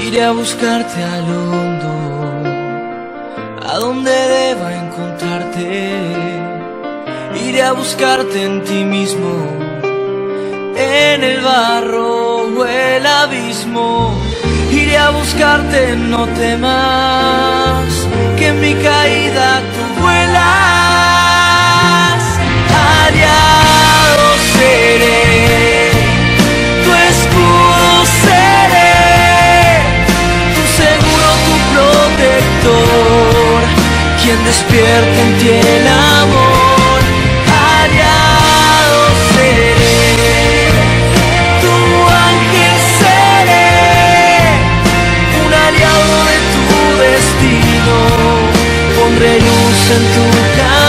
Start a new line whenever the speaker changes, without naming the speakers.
Iré a buscarte al hondo, a donde deba encontrarte. Iré a buscarte en ti mismo, en el barro o el abismo. Iré a buscarte, no temas, que en mi caída tú vuelas. Aliado seré, tu escudo seré, tu seguro, tu protector, quien despierta en ti el amor. Aliado seré, tu ángel seré, un aliado de tu destino. Pondré luz en tu camino.